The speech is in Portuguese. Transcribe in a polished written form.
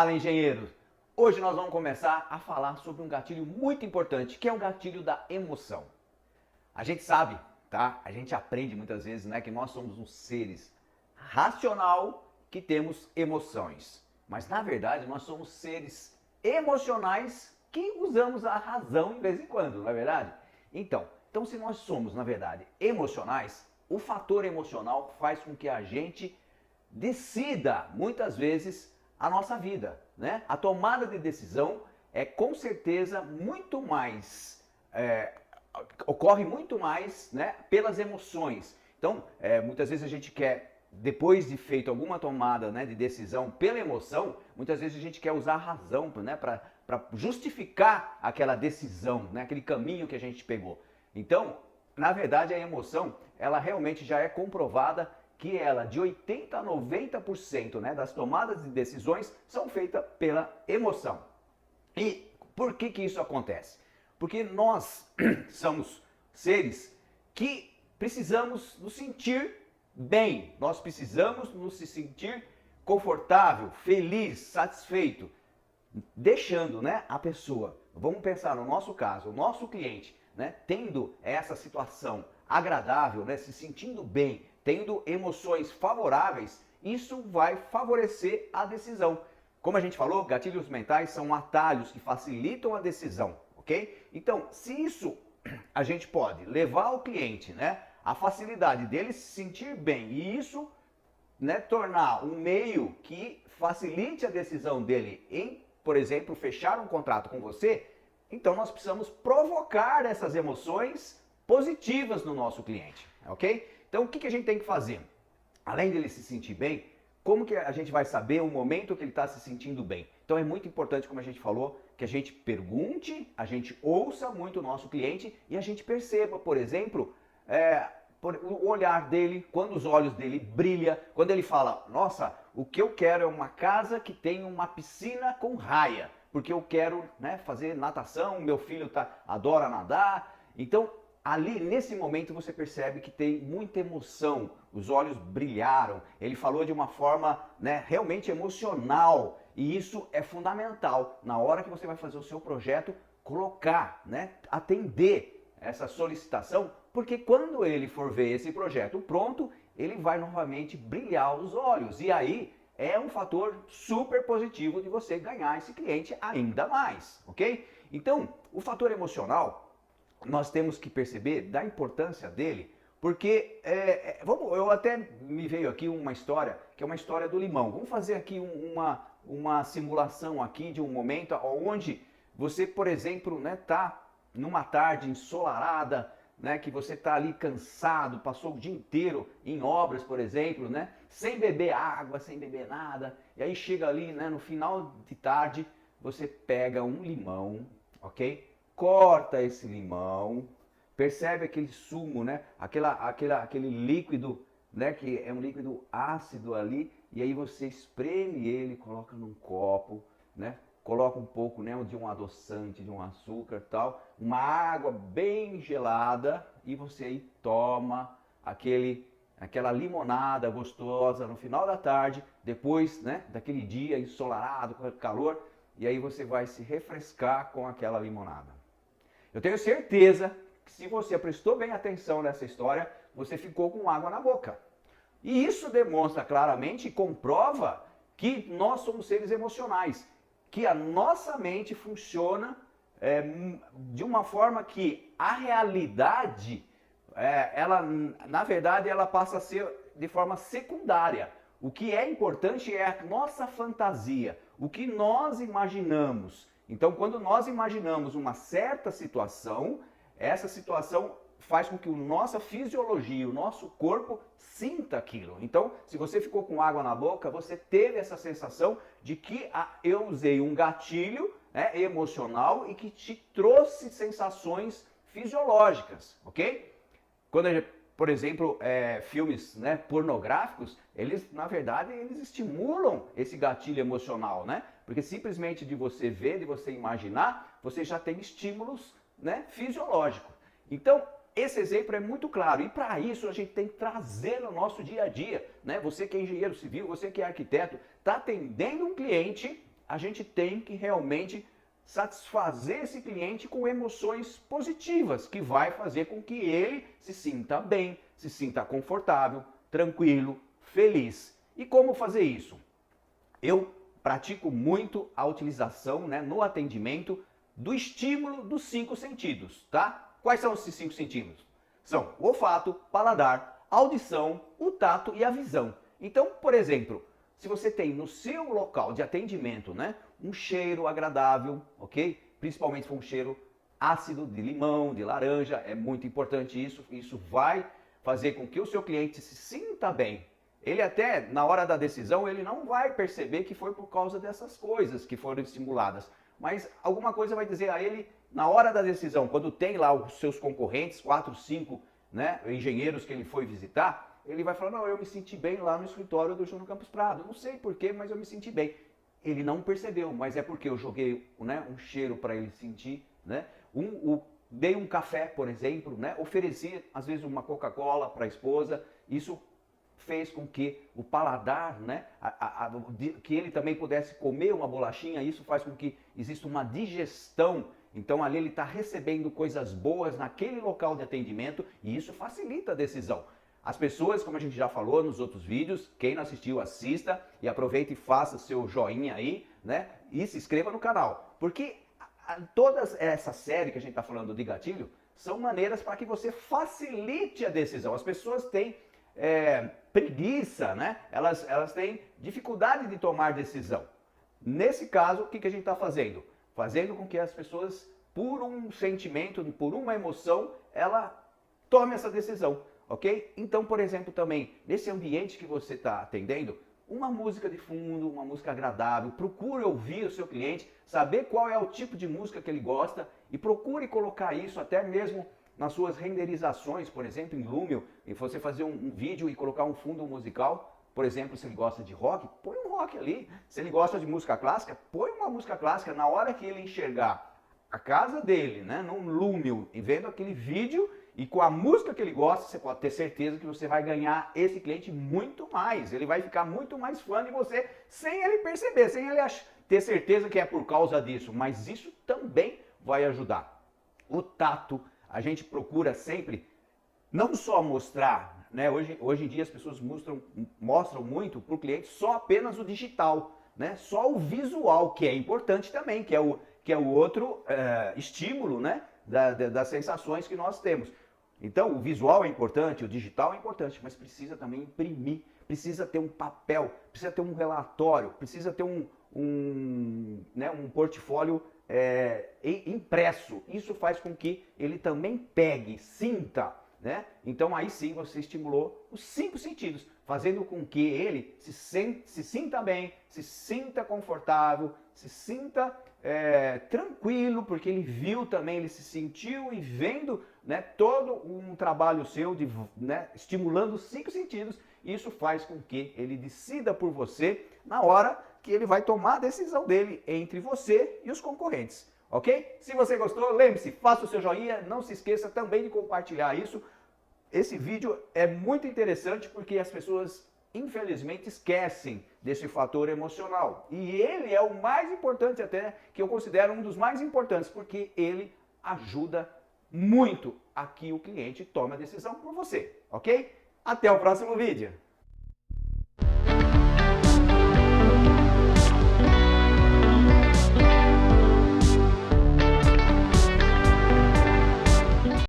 Fala, engenheiros! Hoje nós vamos começar a falar sobre um gatilho muito importante, que é o gatilho da emoção. A gente sabe, tá? A gente aprende muitas vezes, né, que nós somos uns seres racional que temos emoções. Mas na verdade nós somos seres emocionais que usamos a razão de vez em quando, não é verdade? Então se nós somos, na verdade, emocionais, o fator emocional faz com que a gente decida, muitas vezes, a nossa vida, né? A tomada de decisão é com certeza muito mais, ocorre muito mais, né, pelas emoções. Então, muitas vezes a gente quer, depois de feito alguma tomada, né, de decisão pela emoção, muitas vezes a gente quer usar a razão, né, para justificar aquela decisão, né, aquele caminho que a gente pegou. Então, na verdade, a emoção, ela realmente já é comprovada que ela, de 80% a 90%, né, das tomadas de decisões são feitas pela emoção. E por que isso acontece? Porque nós somos seres que precisamos nos sentir bem, nós precisamos nos sentir confortável, feliz, satisfeito, deixando, né, a pessoa, vamos pensar no nosso caso, o nosso cliente, né, tendo essa situação agradável, né, se sentindo bem, tendo emoções favoráveis, isso vai favorecer a decisão. Como a gente falou, gatilhos mentais são atalhos que facilitam a decisão, ok? Então, se isso a gente pode levar o cliente, né, a facilidade dele se sentir bem e isso, né, tornar um meio que facilite a decisão dele em, por exemplo, fechar um contrato com você, então nós precisamos provocar essas emoções positivas no nosso cliente, ok? Então o que a gente tem que fazer? Além dele se sentir bem, como que a gente vai saber o momento que ele está se sentindo bem? Então é muito importante, como a gente falou, que a gente pergunte, a gente ouça muito o nosso cliente e a gente perceba, por exemplo, o olhar dele, quando os olhos dele brilham, quando ele fala, nossa, o que eu quero é uma casa que tenha uma piscina com raia, porque eu quero, né, fazer natação, meu filho adora nadar. Então, ali, nesse momento, você percebe que tem muita emoção, os olhos brilharam, ele falou de uma forma, né, realmente emocional, e isso é fundamental, na hora que você vai fazer o seu projeto, colocar, né, atender essa solicitação, porque quando ele for ver esse projeto pronto, ele vai novamente brilhar os olhos, e aí é um fator super positivo de você ganhar esse cliente ainda mais, ok? Então, o fator emocional, nós temos que perceber da importância dele, porque eu até me veio aqui uma história, que é uma história do limão. Vamos fazer aqui uma simulação aqui de um momento onde você, por exemplo, né, tá numa tarde ensolarada, né, que você tá ali cansado, passou o dia inteiro em obras, por exemplo, né, sem beber água, sem beber nada, e aí chega ali, né, no final de tarde, você pega um limão, ok? Corta esse limão, percebe aquele sumo, né? Aquele líquido, né? Que é um líquido ácido ali, e aí você espreme ele, coloca num copo, né? Coloca um pouco, né, de um adoçante, de um açúcar e tal, uma água bem gelada e você aí toma aquela limonada gostosa no final da tarde, depois, né, daquele dia ensolarado, com calor, e aí você vai se refrescar com aquela limonada. Eu tenho certeza que se você prestou bem atenção nessa história, você ficou com água na boca. E isso demonstra claramente e comprova que nós somos seres emocionais, que a nossa mente funciona de uma forma que a realidade, ela, na verdade, ela passa a ser de forma secundária. O que é importante é a nossa fantasia, o que nós imaginamos. Então, quando nós imaginamos uma certa situação, essa situação faz com que a nossa fisiologia, o nosso corpo sinta aquilo. Então, se você ficou com água na boca, você teve essa sensação de que eu usei um gatilho, né, emocional e que te trouxe sensações fisiológicas, ok? Quando, por exemplo, filmes, né, pornográficos, eles, na verdade, eles estimulam esse gatilho emocional, né? Porque simplesmente de você ver, de você imaginar, você já tem estímulos, né, fisiológicos. Então, esse exemplo é muito claro e para isso a gente tem que trazer no nosso dia a dia, né? Você que é engenheiro civil, você que é arquiteto, está atendendo um cliente, a gente tem que realmente satisfazer esse cliente com emoções positivas, que vai fazer com que ele se sinta bem, se sinta confortável, tranquilo, feliz. E como fazer isso? Eu pratico muito a utilização, né, no atendimento do estímulo dos 5 sentidos, tá? Quais são esses 5 sentidos? São o olfato, paladar, audição, o tato e a visão. Então, por exemplo, se você tem no seu local de atendimento, né, um cheiro agradável, ok? Principalmente se for um cheiro ácido de limão, de laranja, é muito importante isso. Isso vai fazer com que o seu cliente se sinta bem. Ele até, na hora da decisão, ele não vai perceber que foi por causa dessas coisas que foram estimuladas. Mas alguma coisa vai dizer a ele, na hora da decisão, quando tem lá os seus concorrentes, 4, 5, né, engenheiros que ele foi visitar, ele vai falar, não, eu me senti bem lá no escritório do Júnior Campos Prado. Não sei porquê, mas eu me senti bem. Ele não percebeu, mas é porque eu joguei, né, um cheiro para ele sentir, né? Dei um café, por exemplo, né? Ofereci, às vezes, uma Coca-Cola para a esposa. Isso fez com que o paladar, né, que ele também pudesse comer uma bolachinha, isso faz com que exista uma digestão. Então ali ele está recebendo coisas boas naquele local de atendimento e isso facilita a decisão. As pessoas, como a gente já falou nos outros vídeos, quem não assistiu, assista e aproveite e faça seu joinha aí, né, e se inscreva no canal. Porque toda essa série que a gente está falando de gatilho são maneiras para que você facilite a decisão. As pessoas têm preguiça, né? Elas têm dificuldade de tomar decisão. Nesse caso, o que a gente está fazendo? Fazendo com que as pessoas, por um sentimento, por uma emoção, ela tome essa decisão, ok? Então, por exemplo, também, nesse ambiente que você está atendendo, uma música de fundo, uma música agradável, procure ouvir o seu cliente, saber qual é o tipo de música que ele gosta e procure colocar isso até mesmo nas suas renderizações, por exemplo, em Lumio, e você fazer um vídeo e colocar um fundo musical, por exemplo, se ele gosta de rock, põe um rock ali. Se ele gosta de música clássica, põe uma música clássica. Na hora que ele enxergar a casa dele, né, num Lumio, e vendo aquele vídeo, e com a música que ele gosta, você pode ter certeza que você vai ganhar esse cliente muito mais. Ele vai ficar muito mais fã de você, sem ele perceber, sem ele ter certeza que é por causa disso. Mas isso também vai ajudar. O tato, a gente procura sempre não só mostrar, né? Hoje em dia as pessoas mostram muito para o cliente só apenas o digital, né? Só o visual, que é importante também, que é o outro estímulo, né? Das sensações que nós temos. Então o visual é importante, o digital é importante, mas precisa também imprimir, precisa ter um papel, precisa ter um relatório, precisa ter um portfólio impresso. Isso faz com que ele também pegue, sinta, né? Então aí sim você estimulou os 5 sentidos, fazendo com que ele se sinta bem, se sinta confortável, se sinta tranquilo, porque ele viu também, ele se sentiu e vendo, né, todo um trabalho seu, né, estimulando os 5 sentidos. Isso faz com que ele decida por você na hora que ele vai tomar a decisão dele entre você e os concorrentes, ok? Se você gostou, lembre-se, faça o seu joinha, não se esqueça também de compartilhar isso. Esse vídeo é muito interessante porque as pessoas, infelizmente, esquecem desse fator emocional. E ele é o mais importante até, que eu considero um dos mais importantes, porque ele ajuda muito a que o cliente tome a decisão por você, ok? Até o próximo vídeo!